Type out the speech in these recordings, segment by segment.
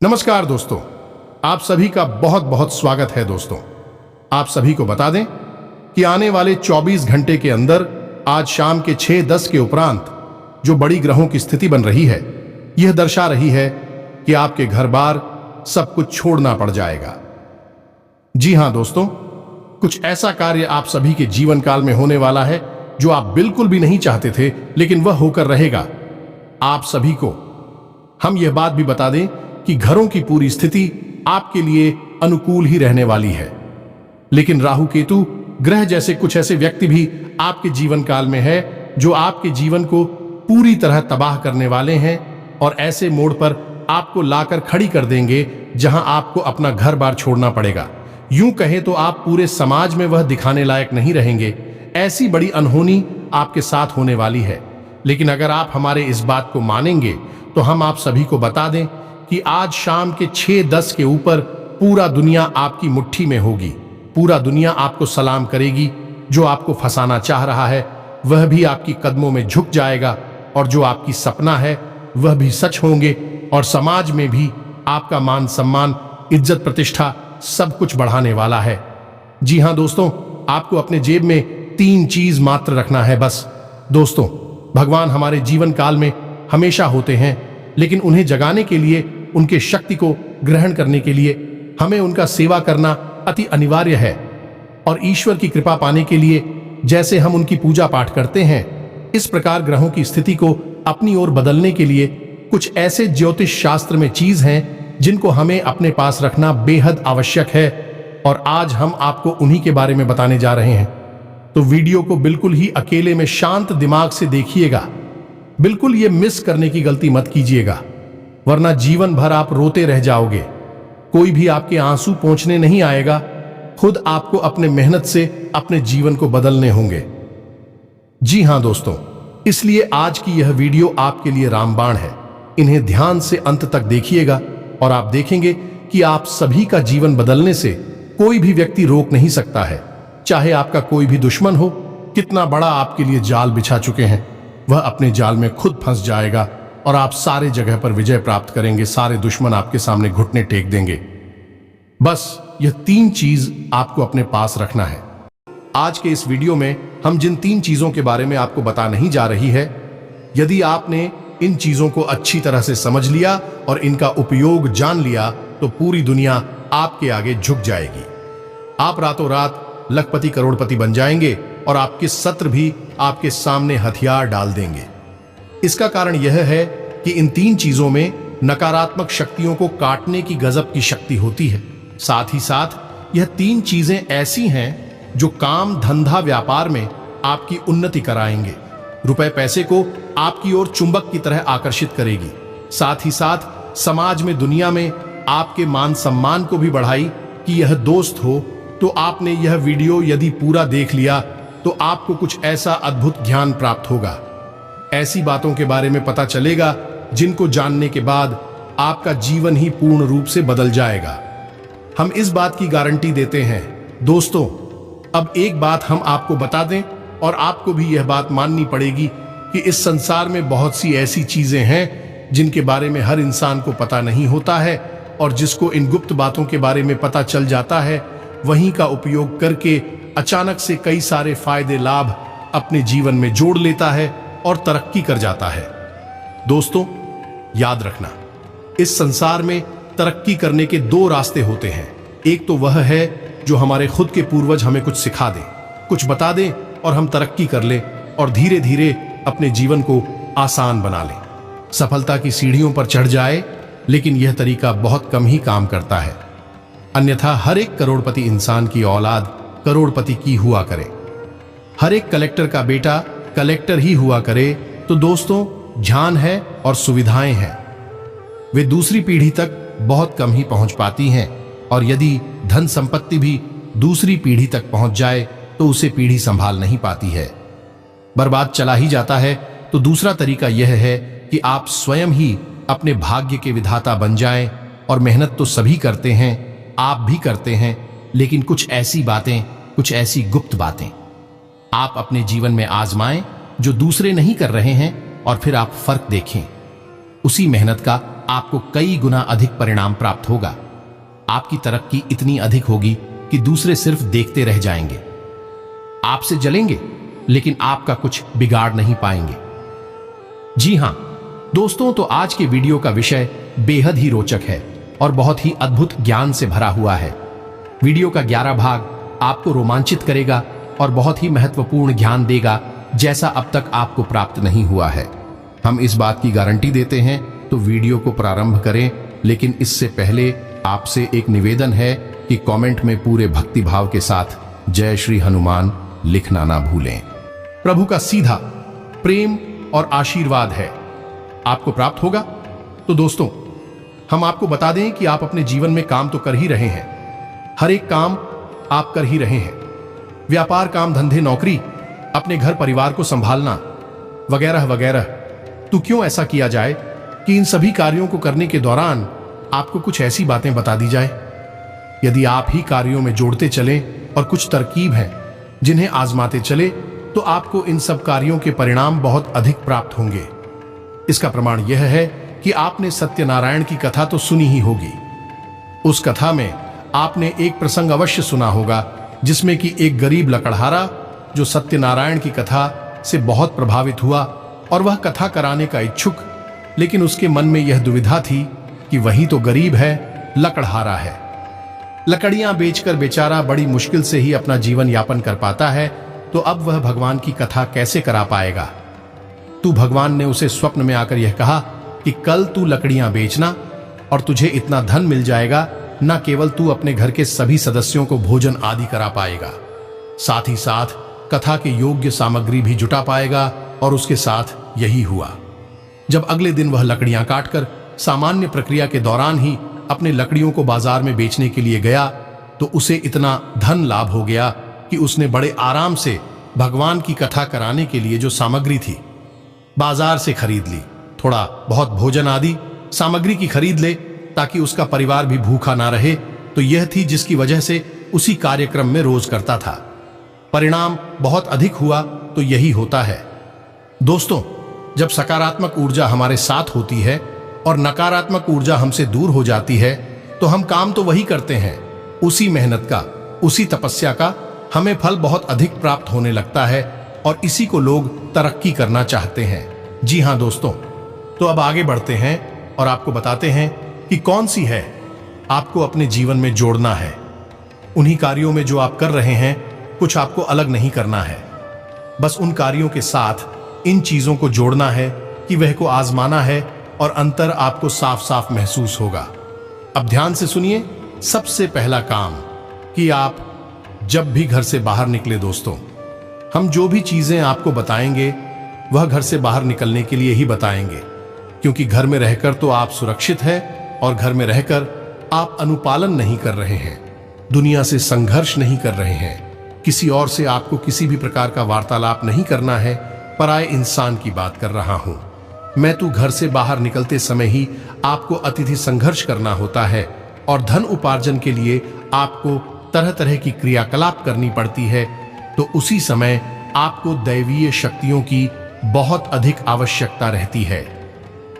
नमस्कार दोस्तों, आप सभी का बहुत बहुत स्वागत है। दोस्तों, आप सभी को बता दें कि आने वाले 24 घंटे के अंदर आज शाम के 6:10 के उपरांत जो बड़ी ग्रहों की स्थिति बन रही है, यह दर्शा रही है कि आपके घर बार सब कुछ छोड़ना पड़ जाएगा। जी हां दोस्तों, कुछ ऐसा कार्य आप सभी के जीवन काल में होने वाला है जो आप बिल्कुल भी नहीं चाहते थे, लेकिन वह होकर रहेगा। आप सभी को हम यह बात भी बता दें कि घरों की पूरी स्थिति आपके लिए अनुकूल ही रहने वाली है, लेकिन राहु केतु ग्रह जैसे कुछ ऐसे व्यक्ति भी आपके जीवन काल में है जो आपके जीवन को पूरी तरह तबाह करने वाले हैं और ऐसे मोड़ पर आपको लाकर खड़ी कर देंगे जहां आपको अपना घर बार छोड़ना पड़ेगा। यूं कहे तो आप पूरे समाज में वह दिखाने लायक नहीं रहेंगे। ऐसी बड़ी अनहोनी आपके साथ होने वाली है। लेकिन अगर आप हमारे इस बात को मानेंगे तो हम आप सभी को बता दें कि आज शाम के 6:10 के ऊपर पूरा दुनिया आपकी मुट्ठी में होगी। पूरा दुनिया आपको सलाम करेगी। जो आपको फंसाना चाह रहा है वह भी आपकी कदमों में झुक जाएगा, और जो आपकी सपना है वह भी सच होंगे, और समाज में भी आपका मान सम्मान, इज्जत, प्रतिष्ठा सब कुछ बढ़ाने वाला है। जी हां दोस्तों, आपको अपने जेब में 3 चीज मात्र रखना है बस। दोस्तों, भगवान हमारे जीवन काल में हमेशा होते हैं, लेकिन उन्हें जगाने के लिए, उनके शक्ति को ग्रहण करने के लिए हमें उनका सेवा करना अति अनिवार्य है। और ईश्वर की कृपा पाने के लिए जैसे हम उनकी पूजा पाठ करते हैं, इस प्रकार ग्रहों की स्थिति को अपनी ओर बदलने के लिए कुछ ऐसे ज्योतिष शास्त्र में चीज हैं जिनको हमें अपने पास रखना बेहद आवश्यक है, और आज हम आपको उन्हीं के बारे में बताने जा रहे हैं। तो वीडियो को बिल्कुल ही अकेले में शांत दिमाग से देखिएगा। बिल्कुल ये मिस करने की गलती मत कीजिएगा, वरना जीवन भर आप रोते रह जाओगे। कोई भी आपके आंसू पोंछने नहीं आएगा। खुद आपको अपने मेहनत से अपने जीवन को बदलने होंगे। जी हां दोस्तों, इसलिए आज की यह वीडियो आपके लिए रामबाण है। इन्हें ध्यान से अंत तक देखिएगा और आप देखेंगे कि आप सभी का जीवन बदलने से कोई भी व्यक्ति रोक नहीं सकता है। चाहे आपका कोई भी दुश्मन हो, कितना बड़ा आपके लिए जाल बिछा चुके हैं, वह अपने जाल में खुद फंस जाएगा और आप सारे जगह पर विजय प्राप्त करेंगे। सारे दुश्मन आपके सामने घुटने टेक देंगे। बस यह 3 चीज आपको अपने पास रखना है। आज के इस वीडियो में हम जिन 3 चीजों के बारे में आपको बता नहीं जा रही है, यदि आपने इन चीजों को अच्छी तरह से समझ लिया और इनका उपयोग जान लिया तो पूरी दुनिया आपके आगे झुक जाएगी। आप रातों रात लखपति करोड़पति बन जाएंगे और आपके शत्रु भी आपके सामने हथियार डाल देंगे। इसका कारण यह है कि इन 3 चीजों में नकारात्मक शक्तियों को काटने की गजब की शक्ति होती है। साथ ही साथ यह 3 चीजें ऐसी हैं जो काम, धंधा, व्यापार में आपकी उन्नति कराएंगे, रुपए पैसे को आपकी ओर चुंबक की तरह आकर्षित करेगी। साथ ही साथ समाज में, दुनिया में आपके मान सम्मान को भी बढ़ाई। कि यह दोस्त हो तो आपने यह वीडियो यदि पूरा देख लिया तो आपको कुछ ऐसा अद्भुत ज्ञान प्राप्त होगा। ऐसी बातों के बारे में पता चलेगा जिनको जानने के बाद आपका जीवन ही पूर्ण रूप से बदल जाएगा। हम इस बात की गारंटी देते हैं। दोस्तों, अब एक बात हम आपको बता दें, और आपको भी यह बात माननी पड़ेगी कि इस संसार में बहुत सी ऐसी चीजें हैं जिनके बारे में हर इंसान को पता नहीं होता है, और जिसको इन गुप्त बातों के बारे में पता चल जाता है, वहीं का उपयोग करके अचानक से कई सारे फायदे, लाभ अपने जीवन में जोड़ लेता है और तरक्की कर जाता है। दोस्तों, याद रखना, इस संसार में तरक्की करने के 2 रास्ते होते हैं। एक तो वह है जो हमारे खुद के पूर्वज हमें कुछ सिखा दें, कुछ बता दें और हम तरक्की कर लें और धीरे धीरे अपने जीवन को आसान बना लें, सफलता की सीढ़ियों पर चढ़ जाए। लेकिन यह तरीका बहुत कम ही काम करता है। अन्यथा हर एक करोड़पति इंसान की औलाद करोड़पति की हुआ करे, हर एक कलेक्टर का बेटा कलेक्टर ही हुआ करे, तो दोस्तों ध्यान है और सुविधाएं हैं, वे दूसरी पीढ़ी तक बहुत कम ही पहुंच पाती हैं। और यदि धन संपत्ति भी दूसरी पीढ़ी तक पहुंच जाए तो उसे पीढ़ी संभाल नहीं पाती है, बर्बाद चला ही जाता है। तो दूसरा तरीका यह है कि आप स्वयं ही अपने भाग्य के विधाता बन जाएं। और मेहनत तो सभी करते हैं, आप भी करते हैं, लेकिन कुछ ऐसी बातें, कुछ ऐसी गुप्त बातें आप अपने जीवन में आजमाएं जो दूसरे नहीं कर रहे हैं, और फिर आप फर्क देखें। उसी मेहनत का आपको कई गुना अधिक परिणाम प्राप्त होगा। आपकी तरक्की इतनी अधिक होगी कि दूसरे सिर्फ देखते रह जाएंगे। आपसे जलेंगे लेकिन आपका कुछ बिगाड़ नहीं पाएंगे। जी हां दोस्तों, तो आज के वीडियो का विषय बेहद ही रोचक है और बहुत ही अद्भुत ज्ञान से भरा हुआ है। वीडियो का 11 भाग आपको रोमांचित करेगा और बहुत ही महत्वपूर्ण ज्ञान देगा जैसा अब तक आपको प्राप्त नहीं हुआ है। हम इस बात की गारंटी देते हैं, तो वीडियो को प्रारंभ करें। लेकिन इससे पहले आपसे एक निवेदन है कि कमेंट में पूरे भक्तिभाव के साथ जय श्री हनुमान लिखना ना भूलें। प्रभु का सीधा प्रेम और आशीर्वाद है आपको प्राप्त होगा। तो दोस्तों, हम आपको बता दें कि आप अपने जीवन में काम तो कर ही रहे हैं, हर एक काम आप कर ही रहे हैं। व्यापार, काम धंधे, नौकरी, अपने घर परिवार को संभालना वगैरह वगैरह। तो क्यों ऐसा किया जाए कि इन सभी कार्यों को करने के दौरान आपको कुछ ऐसी बातें बता दी जाए। यदि आप ही कार्यों में जोड़ते चलें और कुछ तरकीब हैं जिन्हें आजमाते चले, तो आपको इन सब कार्यों के परिणाम बहुत अधिक प्राप्त होंगे। इसका प्रमाण यह है कि आपने सत्यनारायण की कथा तो सुनी ही होगी। उस कथा में आपने एक प्रसंग अवश्य सुना होगा जिसमें कि एक गरीब लकड़हारा जो सत्यनारायण की कथा से बहुत प्रभावित हुआ और वह कथा कराने का इच्छुक, लेकिन उसके मन में यह दुविधा थी कि वही तो गरीब है, लकड़हारा है। लकड़ियां बेचकर बेचारा बड़ी मुश्किल से ही अपना जीवन यापन कर पाता है, तो अब वह भगवान की कथा कैसे करा पाएगा। तू भगवान ने उसे स्वप्न में आकर यह कहा कि कल तू लकड़ियां बेचना और तुझे इतना धन मिल जाएगा, न केवल तू अपने घर के सभी सदस्यों को भोजन आदि करा पाएगा, साथ ही साथ कथा के योग्य सामग्री भी जुटा पाएगा। और उसके साथ यही हुआ। जब अगले दिन वह लकड़ियां काटकर सामान्य प्रक्रिया के दौरान ही अपने लकड़ियों को बाजार में बेचने के लिए गया, तो उसे इतना धन लाभ हो गया कि उसने बड़े आराम से भगवान की कथा कराने के लिए जो सामग्री थी बाजार से खरीद ली। थोड़ा बहुत भोजन आदि सामग्री की खरीद ले ताकि उसका परिवार भी भूखा ना रहे, तो यह थी जिसकी वजह से उसी कार्यक्रम में रोज करता था। परिणाम बहुत अधिक हुआ तो यही होता है दोस्तों, जब सकारात्मक ऊर्जा हमारे साथ होती है और नकारात्मक ऊर्जा हमसे दूर हो जाती है, तो हम काम तो वही करते हैं, उसी मेहनत का, उसी तपस्या का हमें फल बहुत अधिक प्राप्त होने लगता है और इसी को लोग तरक्की करना चाहते हैं। जी हां दोस्तों, तो अब आगे बढ़ते हैं और आपको बताते हैं कि कौन सी है आपको अपने जीवन में जोड़ना है। उन्हीं कार्यों में जो आप कर रहे हैं, कुछ आपको अलग नहीं करना है, बस उन कार्यों के साथ इन चीजों को जोड़ना है कि वह को आजमाना है और अंतर आपको साफ साफ महसूस होगा। अब ध्यान से सुनिए। सबसे पहला काम कि आप जब भी घर से बाहर निकले दोस्तों, हम जो भी चीजें आपको बताएंगे वह घर से बाहर निकलने के लिए ही बताएंगे, क्योंकि घर में रहकर तो आप सुरक्षित हैं और घर में रहकर आप अनुपालन नहीं कर रहे हैं, दुनिया से संघर्ष नहीं कर रहे हैं, किसी और से आपको किसी भी प्रकार का वार्तालाप नहीं करना है। पराये इंसान की बात कर रहा हूं मैं। तो घर से बाहर निकलते समय ही आपको अतिथि संघर्ष करना होता है और धन उपार्जन के लिए आपको तरह तरह की क्रियाकलाप करनी पड़ती है, तो उसी समय आपको दैवीय शक्तियों की बहुत अधिक आवश्यकता रहती है।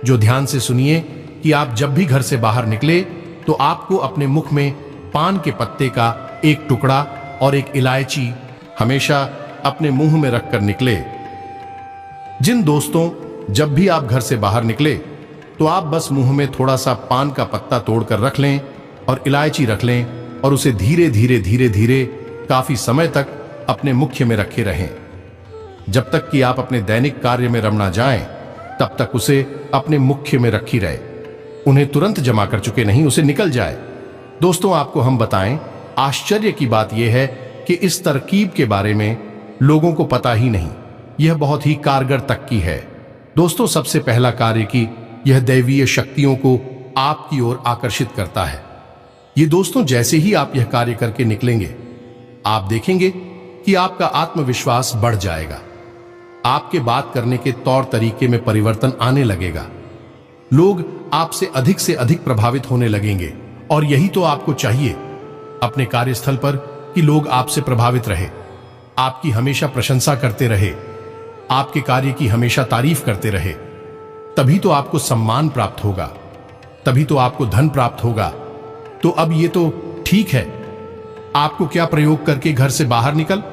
जो ध्यान से सुनिए कि आप जब भी घर से बाहर निकले, तो आपको अपने मुख में पान के पत्ते का एक टुकड़ा और एक इलायची हमेशा अपने मुंह में रखकर निकले। जिन दोस्तों, जब भी आप घर से बाहर निकले, तो आप बस मुंह में थोड़ा सा पान का पत्ता तोड़कर रख लें और इलायची रख लें और उसे धीरे धीरे धीरे धीरे काफी समय तक अपने मुख्य में रखे रहें। जब तक कि आप अपने दैनिक कार्य में रमना जाएं, तब तक उसे अपने मुख्य में रखी रहे। उन्हें तुरंत जमा कर चुके नहीं, उसे निकल जाए। दोस्तों, आपको हम बताएं, आश्चर्य की बात यह है कि इस तरकीब के बारे में लोगों को पता ही नहीं। यह बहुत ही कारगर तक की है दोस्तों। सबसे पहला कार्य कि यह दैवीय शक्तियों को आपकी ओर आकर्षित करता है। ये दोस्तों, जैसे ही आप यह कार्य करके निकलेंगे, आप देखेंगे कि आपका आत्मविश्वास बढ़ जाएगा, आपके बात करने के तौर तरीके में परिवर्तन आने लगेगा, लोग आपसे से अधिक प्रभावित होने लगेंगे। और यही तो आपको चाहिए अपने कार्यस्थल पर, कि लोग आपसे प्रभावित रहे, आपकी हमेशा प्रशंसा करते रहे, आपके कार्य की हमेशा तारीफ करते रहे। तभी तो आपको सम्मान प्राप्त होगा, तभी तो आपको धन प्राप्त होगा। तो अब ये तो ठीक है, आपको क्या प्रयोग करके घर से बाहर निकल।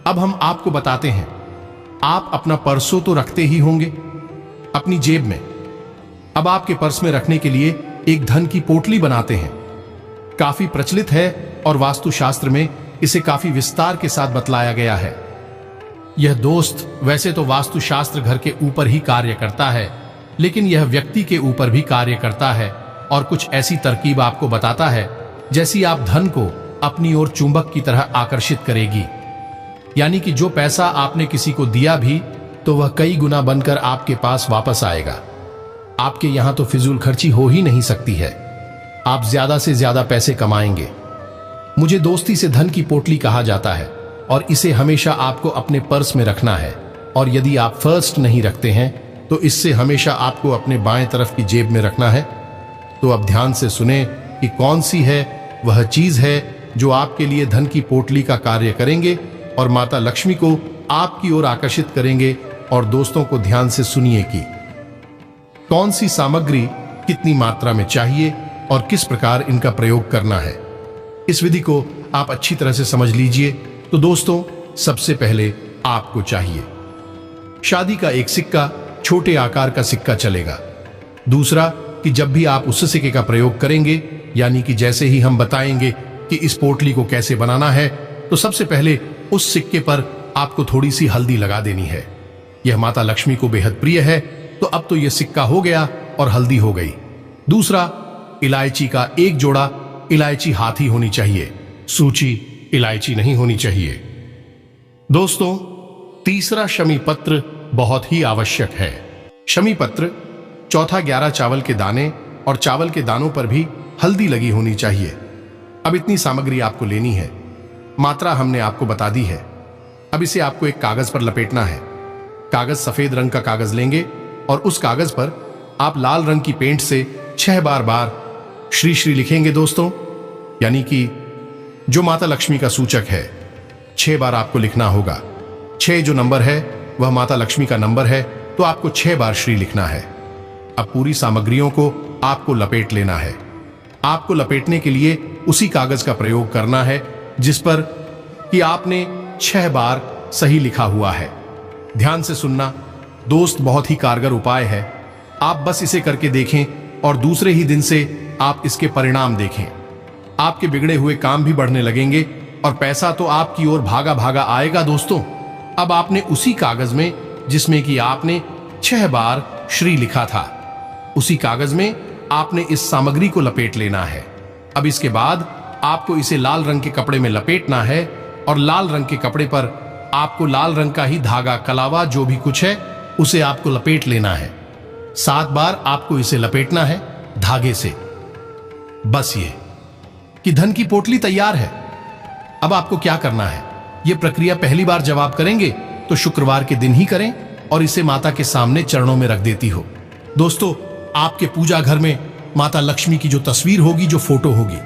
अब हम आपको बताते हैं। आप अपना पर्सो तो रखते ही होंगे अपनी जेब में। अब आपके पर्स में रखने के लिए एक धन की पोटली बनाते हैं। काफी प्रचलित है और वास्तुशास्त्र में इसे काफी विस्तार के साथ बतलाया गया है। यह दोस्त वैसे तो वास्तुशास्त्र घर के ऊपर ही कार्य करता है, लेकिन यह व्यक्ति के ऊपर भी कार्य करता है और कुछ ऐसी तरकीब आपको बताता है जैसी आप धन को अपनी ओर चुंबक की तरह आकर्षित करेगी। यानी कि जो पैसा आपने किसी को दिया भी तो वह कई गुना बनकर आपके पास वापस आएगा। आपके यहां तो फिजूल खर्ची हो ही नहीं सकती है, आप ज्यादा से ज्यादा पैसे कमाएंगे। मुझे दोस्ती से धन की पोटली कहा जाता है और इसे हमेशा आपको अपने पर्स में रखना है। और यदि आप फर्स्ट नहीं रखते हैं तो इससे हमेशा आपको अपने बाएं तरफ की जेब में रखना है। तो अब ध्यान से सुने कि कौन सी है वह चीज है जो आपके लिए धन की पोटली का कार्य करेंगे और माता लक्ष्मी को आपकी ओर आकर्षित करेंगे। और दोस्तों को ध्यान से सुनिए कि कौन सी सामग्री कितनी मात्रा में चाहिए और किस प्रकार इनका प्रयोग करना है। इस विधि को आप अच्छी तरह से समझ लीजिए। तो दोस्तों, सबसे पहले आपको चाहिए शादी का एक सिक्का, छोटे आकार का सिक्का चलेगा। दूसरा कि जब भी आप उस सिक्के का प्रयोग करेंगे, यानी कि जैसे ही हम बताएंगे कि इस पोटली को कैसे बनाना है, तो सबसे पहले उस सिक्के पर आपको थोड़ी सी हल्दी लगा देनी है। यह माता लक्ष्मी को बेहद प्रिय है। तो अब तो यह सिक्का हो गया और हल्दी हो गई। दूसरा, इलायची का एक जोड़ा। इलायची हाथी होनी चाहिए, सूची इलायची नहीं होनी चाहिए। दोस्तों, तीसरा शमी पत्र बहुत ही आवश्यक है। शमी पत्र चौथा 11 चावल के दाने और चावल के दानों पर भी हल्दी लगी होनी चाहिए। अब इतनी सामग्री आपको लेनी है, मात्रा हमने आपको बता दी है। अब इसे आपको एक कागज पर लपेटना है। कागज सफेद रंग का कागज लेंगे और उस कागज पर आप लाल रंग की पेंट से 6 बार श्री श्री लिखेंगे दोस्तों, यानी कि जो माता लक्ष्मी का सूचक है। 6 बार आपको लिखना होगा। 6 जो नंबर है वह माता लक्ष्मी का नंबर है, तो आपको 6 बार श्री लिखना है। अब पूरी सामग्रियों को आपको लपेट लेना है। आपको लपेटने के लिए उसी कागज का प्रयोग करना है जिस पर कि आपने 6 बार सही लिखा हुआ है। ध्यान से सुनना दोस्त, बहुत ही कारगर उपाय है। आप बस इसे करके देखें और दूसरे ही दिन से आप इसके परिणाम देखें। आपके बिगड़े हुए काम भी बढ़ने लगेंगे और पैसा तो आपकी ओर भागा भागा आएगा। दोस्तों, अब आपने उसी कागज में जिसमें कि आपने 6 बार श्री लिखा था, उसी कागज में आपने इस सामग्री को लपेट लेना है। अब इसके बाद आपको इसे लाल रंग के कपड़े में लपेटना है और लाल रंग के कपड़े पर आपको लाल रंग का ही धागा, कलावा, जो भी कुछ है उसे आपको लपेट लेना है। 7 बार आपको इसे लपेटना है धागे से। बस ये कि धन की पोटली तैयार है। अब आपको क्या करना है, यह प्रक्रिया पहली बार जब आप करेंगे तो शुक्रवार के दिन ही करें और इसे माता के सामने चरणों में रख देती हो। दोस्तों, आपके पूजा घर में माता लक्ष्मी की जो तस्वीर होगी, जो फोटो होगी,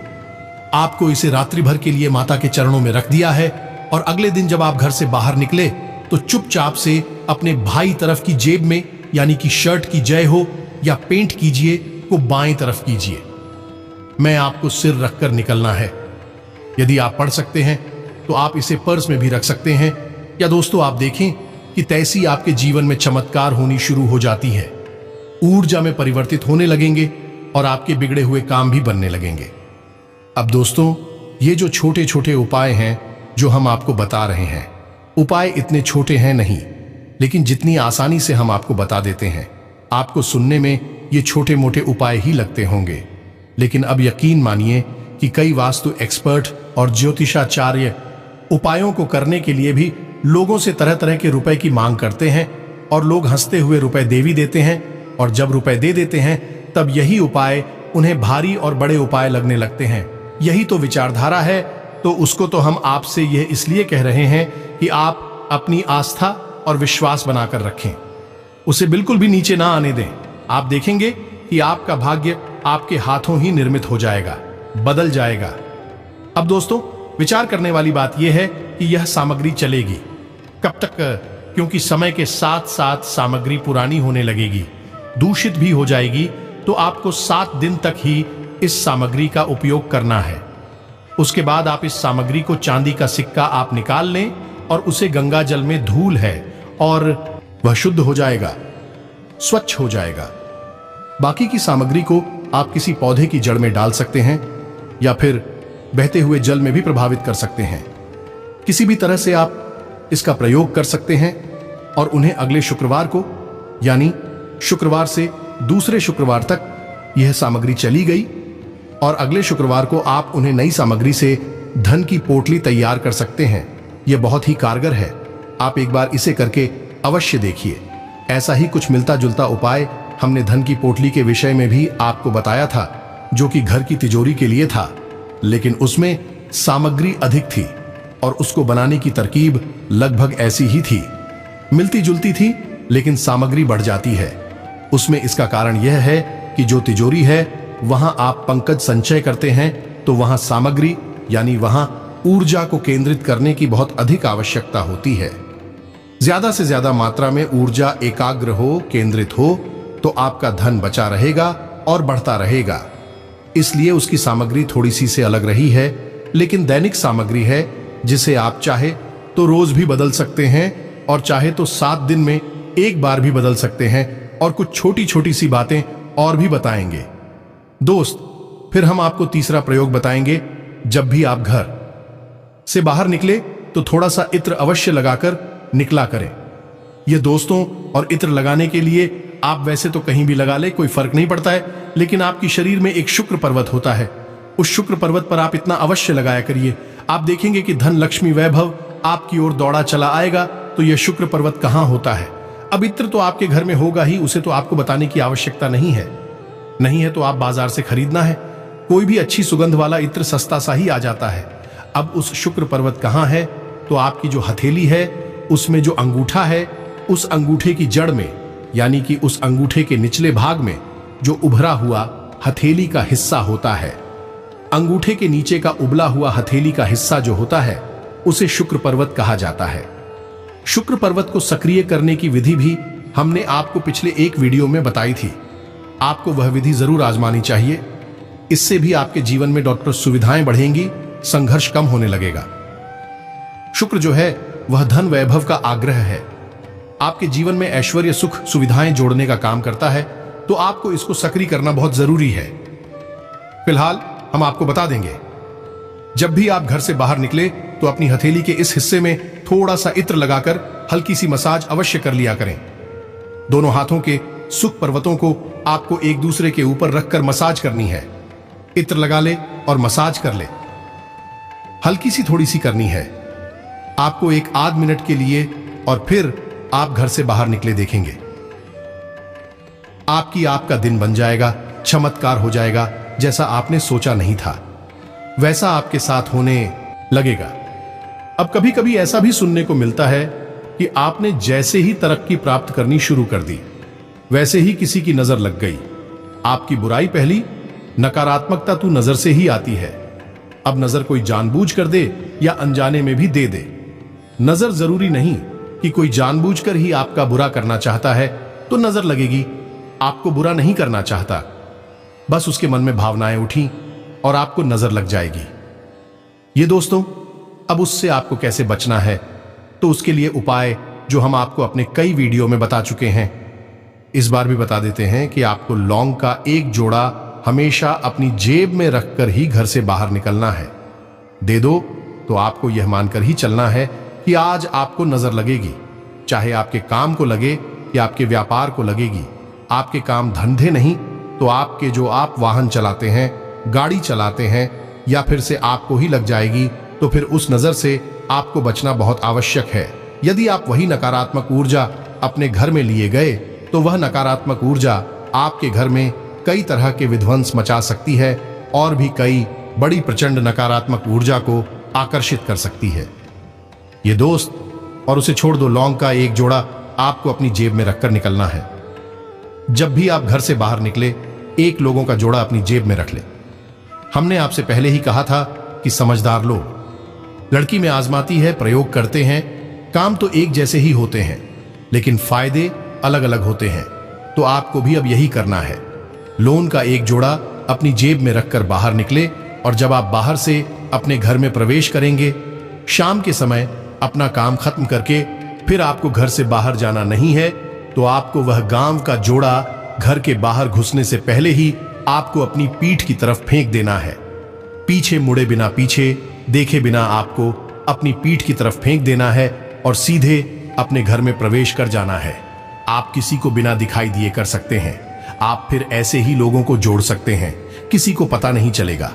आपको इसे रात्रि भर के लिए माता के चरणों में रख दिया है। और अगले दिन जब आप घर से बाहर निकले तो चुपचाप से अपने भाई तरफ की जेब में, यानी कि शर्ट की जय हो या पेंट कीजिए, को बाएं तरफ कीजिए। मैं आपको सिर रखकर निकलना है। यदि आप पढ़ सकते हैं तो आप इसे पर्स में भी रख सकते हैं। या दोस्तों, आप देखें कि तैसी आपके जीवन में चमत्कार होनी शुरू हो जाती है। ऊर्जा में परिवर्तित होने लगेंगे और आपके बिगड़े हुए काम भी बनने लगेंगे। अब दोस्तों, ये जो छोटे छोटे उपाय हैं जो हम आपको बता रहे हैं, उपाय इतने छोटे हैं नहीं, लेकिन जितनी आसानी से हम आपको बता देते हैं, आपको सुनने में ये छोटे मोटे उपाय ही लगते होंगे। लेकिन अब यकीन मानिए कि कई वास्तु एक्सपर्ट और ज्योतिषाचार्य उपायों को करने के लिए भी लोगों से तरह तरह के रुपए की मांग करते हैं और लोग हंसते हुए रुपए दे भी देते हैं। और जब रुपए दे देते हैं तब यही उपाय उन्हें भारी और बड़े उपाय लगने लगते हैं। यही तो विचारधारा है। तो उसको तो हम आपसे यह इसलिए कह रहे हैं कि आप अपनी आस्था और विश्वास बनाकर रखें, उसे बिल्कुल भी नीचे ना आने दें। आप देखेंगे कि आपका भाग्य आपके हाथों ही निर्मित हो जाएगा, बदल जाएगा। अब दोस्तों, विचार करने वाली बात यह है कि यह सामग्री चलेगी कब तक, क्योंकि समय के साथ साथ सामग्री पुरानी होने लगेगी, दूषित भी हो जाएगी। तो आपको 7 दिन तक ही इस सामग्री का उपयोग करना है। उसके बाद आप इस सामग्री को, चांदी का सिक्का आप निकाल लें और उसे गंगा जल में धूल है और वह शुद्ध हो जाएगा, स्वच्छ हो जाएगा। बाकी की सामग्री को आप किसी पौधे की जड़ में डाल सकते हैं या फिर बहते हुए जल में भी प्रभावित कर सकते हैं। किसी भी तरह से आप इसका प्रयोग कर सकते हैं और उन्हें अगले शुक्रवार को, यानी शुक्रवार से दूसरे शुक्रवार तक यह सामग्री चली गई और अगले शुक्रवार को आप उन्हें नई सामग्री से धन की पोटली तैयार कर सकते हैं। यह बहुत ही कारगर है। आप एक बार इसे करके अवश्य देखिए। ऐसा ही कुछ मिलता जुलता उपाय हमने धन की पोटली के विषय में भी आपको बताया था, जो कि घर की तिजोरी के लिए था, लेकिन उसमें सामग्री अधिक थी और उसको बनाने की तरकीब लगभग ऐसी ही थी, मिलती जुलती थी, लेकिन सामग्री बढ़ जाती है। उसमें इसका कारण यह है कि जो तिजोरी है वहां आप पंकज संचय करते हैं, तो वहां सामग्री यानी वहां ऊर्जा को केंद्रित करने की बहुत अधिक आवश्यकता होती है। ज्यादा से ज्यादा मात्रा में ऊर्जा एकाग्र हो, केंद्रित हो, तो आपका धन बचा रहेगा और बढ़ता रहेगा। इसलिए उसकी सामग्री थोड़ी सी से अलग रही है, लेकिन दैनिक सामग्री है जिसे आप चाहे तो रोज भी बदल सकते हैं और चाहे तो 7 दिन में एक बार भी बदल सकते हैं और कुछ छोटी छोटी सी बातें और भी बताएंगे। दोस्त, फिर हम आपको तीसरा प्रयोग बताएंगे। जब भी आप घर से बाहर निकले तो थोड़ा सा इत्र अवश्य लगाकर निकला करें। यह दोस्तों, और इत्र लगाने के लिए आप वैसे तो कहीं भी लगा ले, कोई फर्क नहीं पड़ता है, लेकिन आपकी शरीर में एक शुक्र पर्वत होता है। उस शुक्र पर्वत पर आप इतना अवश्य लगाया करिए। आप देखेंगे कि धन, लक्ष्मी, वैभव आपकी ओर दौड़ा चला आएगा। तो यह शुक्र पर्वत कहां होता है? अब इत्र तो आपके घर में होगा ही, उसे तो आपको बताने की आवश्यकता नहीं है तो आप बाजार से खरीदना है। कोई भी अच्छी सुगंध वाला इत्र सस्ता सा ही आ जाता है। अब उस शुक्र पर्वत कहां है? तो आपकी जो हथेली है उसमें जो अंगूठा है, उस अंगूठे की जड़ में, यानी कि उस अंगूठे के निचले भाग में जो उभरा हुआ हथेली का हिस्सा होता है। अंगूठे के नीचे का उबला हुआ हथेली का हिस्सा जो होता है उसे शुक्र पर्वत कहा जाता है। शुक्र पर्वत को सक्रिय करने की विधि भी हमने आपको पिछले एक वीडियो में बताई थी। आपको वह विधि जरूर आजमानी चाहिए। इससे भी आपके जीवन में डॉक्टर सुविधाएं बढ़ेंगी, संघर्ष कम होने लगेगा। शुक्र जो है वह धन, वैभव का आग्रह है। आपके जीवन में ऐश्वर्य, सुख, सुविधाएं जोड़ने का काम करता है, तो आपको इसको सक्रिय करना बहुत जरूरी है। फिलहाल हम आपको बता देंगे, जब भी आप घर से बाहर निकले तो अपनी हथेली के इस हिस्से में थोड़ा सा इत्र लगाकर हल्की सी मसाज अवश्य कर लिया करें। दोनों हाथों के सुख पर्वतों को आपको एक दूसरे के ऊपर रखकर मसाज करनी है। इत्र लगा ले और मसाज कर ले। हल्की सी, थोड़ी सी करनी है आपको, 1 आध मिनट के लिए, और फिर आप घर से बाहर निकले देखेंगे आपका दिन बन जाएगा, चमत्कार हो जाएगा। जैसा आपने सोचा नहीं था वैसा आपके साथ होने लगेगा। अब कभी कभी ऐसा भी सुनने को मिलता है कि आपने जैसे ही तरक्की प्राप्त करनी शुरू कर दी, वैसे ही किसी की नजर लग गई। आपकी बुराई पहली, नकारात्मकता तो नजर से ही आती है। अब नजर कोई जानबूझ कर दे या अनजाने में भी दे दे। नजर जरूरी नहीं कि कोई जानबूझकर ही आपका बुरा करना चाहता है तो नजर लगेगी। आपको बुरा नहीं करना चाहता, बस उसके मन में भावनाएं उठी और आपको नजर लग जाएगी। ये दोस्तों, अब उससे आपको कैसे बचना है, तो उसके लिए उपाय जो हम आपको अपने कई वीडियो में बता चुके हैं, इस बार भी बता देते हैं कि आपको लौंग का 1 जोड़ा हमेशा अपनी जेब में रखकर ही घर से बाहर निकलना है। दे दो तो आपको यह मानकर ही चलना है कि आज आपको नजर लगेगी, चाहे आपके काम को लगे या आपके व्यापार को लगेगी। आपके काम धंधे नहीं तो आपके जो आप वाहन चलाते हैं, गाड़ी चलाते हैं, या फिर से आपको ही लग जाएगी। तो फिर उस नजर से आपको बचना बहुत आवश्यक है। यदि आप वही नकारात्मक ऊर्जा अपने घर में लिए गए तो वह नकारात्मक ऊर्जा आपके घर में कई तरह के विध्वंस मचा सकती है और भी कई बड़ी प्रचंड नकारात्मक ऊर्जा को आकर्षित कर सकती है। ये दोस्त, और उसे छोड़ दो, लौंग का 1 जोड़ा आपको अपनी जेब में रखकर निकलना है। जब भी आप घर से बाहर निकले 1 लोगों का जोड़ा अपनी जेब में रख ले। हमने आपसे पहले ही कहा था कि समझदार लोग लड़की में आजमाती है, प्रयोग करते हैं, काम तो एक जैसे ही होते हैं लेकिन फायदे अलग अलग होते हैं। तो आपको भी अब यही करना है। लोन का एक जोड़ा अपनी जेब में रखकर बाहर निकले और जब आप बाहर से अपने घर में प्रवेश करेंगे, शाम के समय अपना काम खत्म करके फिर आपको घर से बाहर जाना नहीं है, तो आपको वह गांव का जोड़ा घर के बाहर घुसने से पहले ही आपको अपनी पीठ की तरफ फेंक देना है। पीछे मुड़े बिना, पीछे देखे बिना आपको अपनी पीठ की तरफ फेंक देना है और सीधे अपने घर में प्रवेश कर जाना है। आप किसी को बिना दिखाई दिए कर सकते हैं। आप फिर ऐसे ही लोगों को जोड़ सकते हैं, किसी को पता नहीं चलेगा।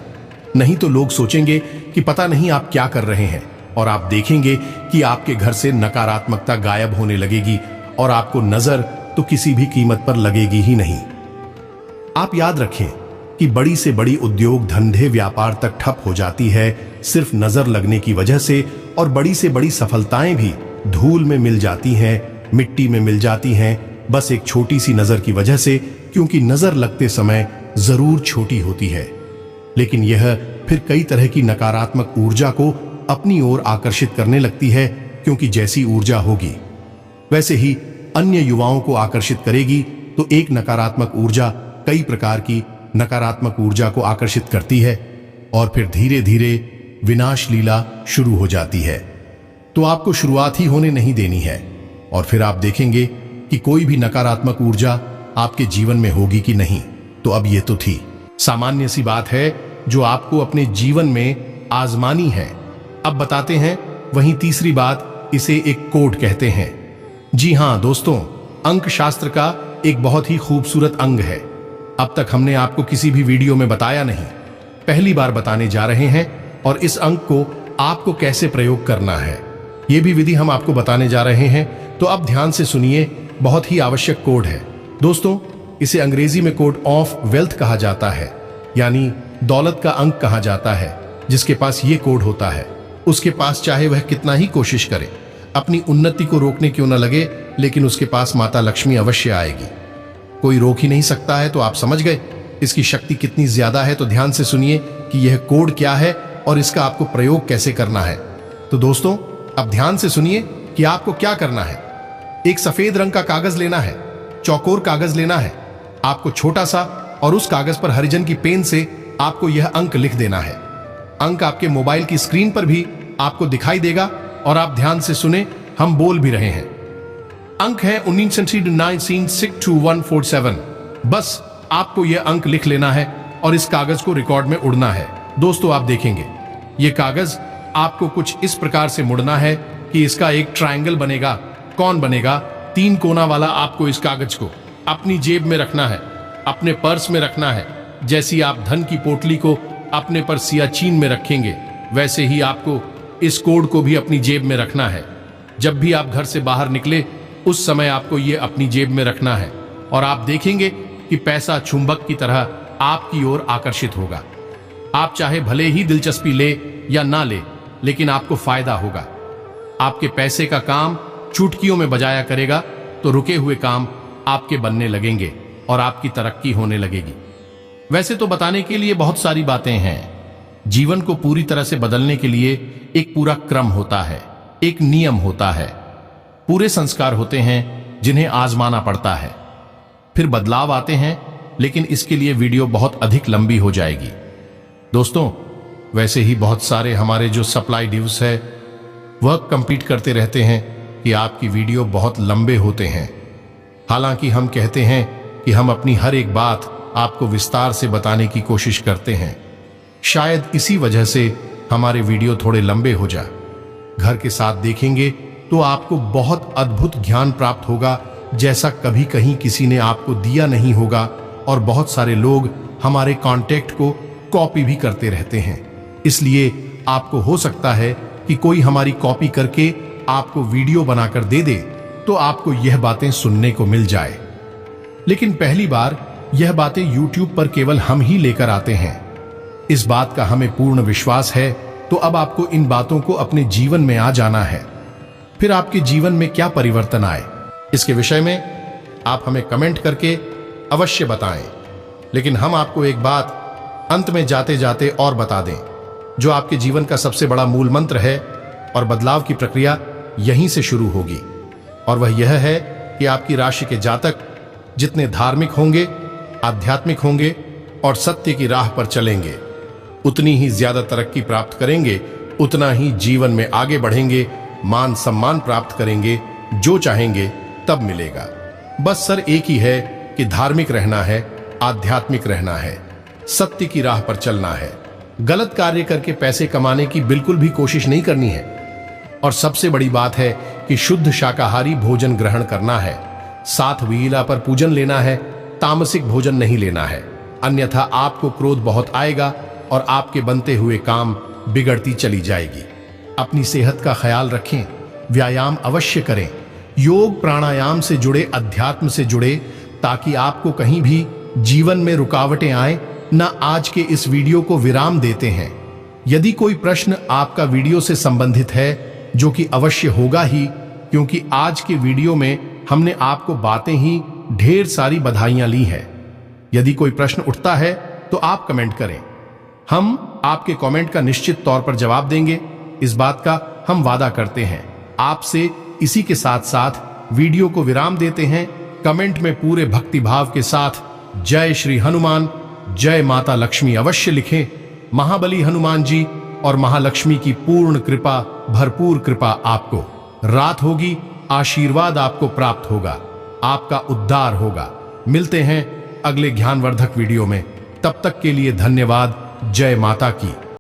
नहीं तो लोग सोचेंगे कि पता नहीं आप क्या कर रहे हैं, और आप देखेंगे कि आपके घर से नकारात्मकता गायब होने लगेगी और आपको नजर तो किसी भी कीमत पर लगेगी ही नहीं। आप याद रखें कि बड़ी से बड़ी उद्योग, धंधे, व्यापार तक ठप हो जाती है सिर्फ नजर लगने की वजह से, और बड़ी से बड़ी सफलताएं भी धूल में मिल जाती हैं, मिट्टी में मिल जाती हैं, बस एक छोटी सी नजर की वजह से, क्योंकि नजर लगते समय जरूर छोटी होती है, लेकिन यह फिर कई तरह की नकारात्मक ऊर्जा को अपनी ओर आकर्षित करने लगती है, क्योंकि जैसी ऊर्जा होगी वैसे ही अन्य युवाओं को आकर्षित करेगी। तो एक नकारात्मक ऊर्जा कई प्रकार की नकारात्मक ऊर्जा को आकर्षित करती है और फिर धीरे धीरे विनाश लीला शुरू हो जाती है। तो आपको शुरुआत ही होने नहीं देनी है, और फिर आप देखेंगे कि कोई भी नकारात्मक ऊर्जा आपके जीवन में होगी कि नहीं। तो अब ये तो थी सामान्य सी बात है जो आपको अपने जीवन में आजमानी है। अब बताते हैं वहीं तीसरी बात, इसे एक कोड कहते हैं। जी हां दोस्तों, अंक शास्त्र का एक बहुत ही खूबसूरत अंग है। अब तक हमने आपको किसी भी वीडियो में बताया नहीं, पहली बार बताने जा रहे हैं, और इस अंक को आपको कैसे प्रयोग करना है यह भी विधि हम आपको बताने जा रहे हैं। तो अब ध्यान से सुनिए, बहुत ही आवश्यक कोड है दोस्तों। इसे अंग्रेजी में कोड ऑफ वेल्थ कहा जाता है, यानी दौलत का अंक कहा जाता है। जिसके पास ये कोड होता है उसके पास चाहे वह कितना ही कोशिश करे, अपनी उन्नति को रोकने क्यों न लगे, लेकिन उसके पास माता लक्ष्मी अवश्य आएगी। कोई रोक ही नहीं सकता है। तो आप समझ गए इसकी शक्ति कितनी ज्यादा है। तो ध्यान से सुनिए कि यह कोड क्या है और इसका आपको प्रयोग कैसे करना है। तो दोस्तों अब ध्यान से सुनिए कि आपको क्या करना है। एक सफेद रंग का कागज लेना है, चौकोर कागज लेना है आपको छोटा सा, और उस कागज पर हरिजन की पेन से आपको यह अंक लिख देना है। अंक आपके मोबाइल की स्क्रीन पर भी आपको दिखाई देगा, और आप ध्यान से सुने, हम बोल भी रहे हैं। अंक है 19696247। बस आपको यह अंक लिख लेना है और इस कागज को रिकॉर्ड में उड़ना है। दोस्तों आप देखेंगे यह कागज आपको कुछ इस प्रकार से मुड़ना है कि इसका एक ट्रायंगल बनेगा। कौन बनेगा? 3 कोना वाला। आपको इस कागज को अपनी जेब में रखना है, अपने पर्स में रखना है। जैसी आप धन की पोटली को अपने पर सियाचीन में रखेंगे, वैसे ही आपको इस कोड को भी अपनी जेब में रखना है। जब भी आप घर से बाहर निकले उस समय आपको ये अपनी जेब में रखना है, और आप देखेंगे कि पैसा चुंबक की तरह आपकी ओर आकर्षित होगा। आप चाहे भले ही दिलचस्पी ले या ना ले, लेकिन आपको फायदा होगा। आपके पैसे का काम चुटकियों में बजाया करेगा, तो रुके हुए काम आपके बनने लगेंगे और आपकी तरक्की होने लगेगी। वैसे तो बताने के लिए बहुत सारी बातें हैं। जीवन को पूरी तरह से बदलने के लिए एक पूरा क्रम होता है, एक नियम होता है, पूरे संस्कार होते हैं जिन्हें आजमाना पड़ता है, फिर बदलाव आते हैं। लेकिन इसके लिए वीडियो बहुत अधिक लंबी हो जाएगी दोस्तों। वैसे ही बहुत सारे हमारे जो सप्लाई ड्यूज है वह कंपीट करते रहते हैं कि आपकी वीडियो बहुत लंबे होते हैं। हालांकि हम कहते हैं कि हम अपनी हर एक बात आपको विस्तार से बताने की कोशिश करते हैं। शायद इसी वजह से हमारे वीडियो थोड़े लंबे हो जाए। घर के साथ देखेंगे तो आपको बहुत अद्भुत ज्ञान प्राप्त होगा, जैसा कभी कहीं किसी ने आपको दिया नहीं होगा। और बहुत सारे लोग हमारे कांटेक्ट को कॉपी भी करते रहते हैं। इसलिए आपको हो सकता है कि कोई हमारी कॉपी करके आपको वीडियो बनाकर दे दे, तो आपको यह बातें सुनने को मिल जाए। लेकिन पहली बार यह बातें YouTube पर केवल हम ही लेकर आते हैं। इस बात का हमें पूर्ण विश्वास है। तो अब आपको इन बातों को अपने जीवन में आ जाना है। फिर आपके जीवन में क्या परिवर्तन आए, इसके विषय में आप हमें कमेंट करके अवश्य बताएं। लेकिन हम आपको एक बात अंत में जाते जाते और बता दें, जो आपके जीवन का सबसे बड़ा मूल मंत्र है, और बदलाव की प्रक्रिया यहीं से शुरू होगी। और वह यह है कि आपकी राशि के जातक जितने धार्मिक होंगे आध्यात्मिक होंगे और सत्य की राह पर चलेंगे, उतनी ही ज्यादा तरक्की प्राप्त करेंगे, उतना ही जीवन में आगे बढ़ेंगे, मान सम्मान प्राप्त करेंगे, जो चाहेंगे तब मिलेगा। बस सर एक ही है कि धार्मिक रहना है, आध्यात्मिक रहना है, सत्य की राह पर चलना है, गलत कार्य करके पैसे कमाने की बिल्कुल भी कोशिश नहीं करनी है। और सबसे बड़ी बात है कि शुद्ध शाकाहारी भोजन ग्रहण करना है, साथ विहिला पर पूजन लेना है, तामसिक भोजन नहीं लेना है, अन्यथा आपको क्रोध बहुत आएगा और आपके बनते हुए काम बिगड़ती चली जाएगी। अपनी सेहत का ख्याल रखें, व्यायाम अवश्य करें, योग प्राणायाम से जुड़े, अध्यात्म से जुड़े, ताकि आपको कहीं भी जीवन में रुकावटें आए न। आज के इस वीडियो को विराम देते हैं। यदि कोई प्रश्न आपका वीडियो से संबंधित है, जो कि अवश्य होगा ही, क्योंकि आज के वीडियो में हमने आपको बातें ही ढेर सारी बधाइयां ली है। यदि कोई प्रश्न उठता है तो आप कमेंट करें, हम आपके कमेंट का निश्चित तौर पर जवाब देंगे, इस बात का हम वादा करते हैं आपसे। इसी के साथ साथ वीडियो को विराम देते हैं। कमेंट में पूरे भक्ति भाव के साथ जय श्री हनुमान, जय माता लक्ष्मी अवश्य लिखें। महाबली हनुमान जी और महालक्ष्मी की पूर्ण कृपा, भरपूर कृपा आपको रात होगी, आशीर्वाद आपको प्राप्त होगा, आपका उद्धार होगा। मिलते हैं अगले ज्ञानवर्धक वीडियो में, तब तक के लिए धन्यवाद। जय माता की।